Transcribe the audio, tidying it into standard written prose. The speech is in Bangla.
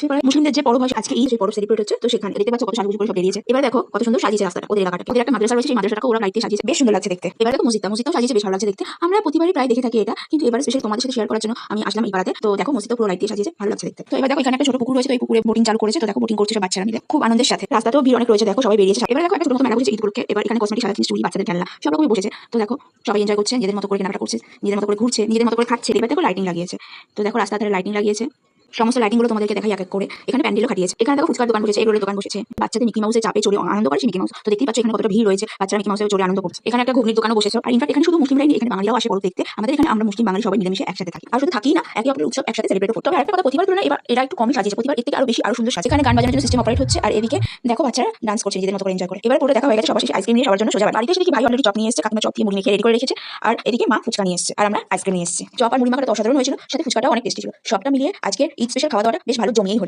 এবারে মুসলিমদের যে পরব হয় আজকে ঈদ, সেই পরব সেলিব্রেট হচ্ছে। তো সেখানে দেখতে পাচ্ছ কত সাজুগুজু করে সব বেরিয়েছে। এবার দেখো কত সুন্দর সাজিয়েছে রাস্তাটা, ওদের এলাকাটা। ওদের একটা মাদ্রাসা রয়েছে, সেই মাদ্রাসাটাকে ওরা লাইট দিয়ে সাজিয়েছে, বেশ সুন্দর লাগছে দেখতে। এবার দেখো মসজিদটাও সাজিয়েছে, বেশ ভালো লাগছে দেখতে। আমরা প্রতিবারই প্রায় দেখে থাকি এটা, কিন্তু এবার স্পেশালি তোমাদের সাথে শেয়ার করার জন্য আমি আসলাম এই পাড়াতে। তো দেখো মসজিদটা পুরো লাইট দিয়ে সাজিয়েছে, ভালো লাগছে দেখতে। তো এবার দেখো এখানে একটা ছোট পুকুর রয়েছে, তো এই পুকুরে বোটিং চালু করেছে। তো দেখো বোটিং করছে সব বাচ্চারা মিলে খুব আনন্দের সাথে। রাস্তাতেও ভিড় অনেক রয়েছে, দেখো সবাই বেরিয়েছে। এবার দেখো একটা ছোট মতো মেলা বসেছে ঈদ উপলক্ষে। এবার এখানে কসমেটিক সারা জিনিস, চুড়ি, বাচ্চাদের খেলনা সব রকমই বসেছে। তো দেখো সবাই এনজয় করছে, নিজেদের মতো করে কেনাকাটা করছে, নিজেদের মতো করে ঘুরছে, নিজেদের মতো করে খাচ্ছে। এবার দেখো লাইটিং লাগিয়েছে। তো দেখো রাস্তার ধারে লাইটিং লাগিয়েছে। সমস্ত লাইটিং গুলো তোমাদেরকে দেখাই এক এক করে। এখানে প্যান্ডেলও খাটিয়েছে। এখানে দেখো ফুচকার দোকান বসেছে, এগরোলের দোকান বসেছে। বাচ্চাদের মিকি মাউসে চাপে চড়ে আনন্দ করছে মিকি মাউস। তো দেখতেই পাচ্ছ এখানে কতটা ভিড় রয়েছে, বাচ্চারা মিকি মাউসে চড়ে আনন্দ করছে। এখানে একটা ঘুগনির দোকানও বসেছে। আর ইনফ্যাক্ট এখানে শুধু মুসলিমরাই নেই, এখানে বাঙালিরাও আসে পরব দেখতে। আমাদের এখানে আমরা মুসলিম বাঙালি সবাই মিলেমিশে একসাথে থাকি। আর শুধু থাকি না, একে অপরের উৎসব একসাথে সেলিব্রেট করতে। তবে আরেকটা কথা, প্রতিবার তুলনায় এবার এরা একটু কমই সাজিয়েছে। প্রতিবার এর থেকে আরো বেশি, আরো সুন্দর সাজে। এখানে গান বাজানোর জন্য সিস্টেম অপারেট হচ্ছে, আর এদিকে দেখো বাচ্চারা ডান্স করছে নিজেদের মতো করে এনজয় করে। এবার পুরো দেখা হয়ে গেছে, সবার শেষে আইসক্রিম নিয়ে সবার জন্য সোজা বাড়িতে এসে দেখি ভাই অলরেডি চপ নিয়ে এসেছে, কাকিমা চপ দিয়ে মুড়ি মেখে রেডি করে রেখেছে। আর এদিকে মা ফুচকা নিয়ে এসেছে, আর আমরা আইসক্রিম নিয়ে এসেছি। চপ আর মুড়ি মাখাটা অসাধারণ হয়েছিল, সাথে ফুচকাটাও অনেক টেস্টি ছিল। সবটা মিলিয়ে আজকের ঈদ স্পেশাল খাওয়া দাওয়াটা বেশ ভালো জমিয়েই হলো।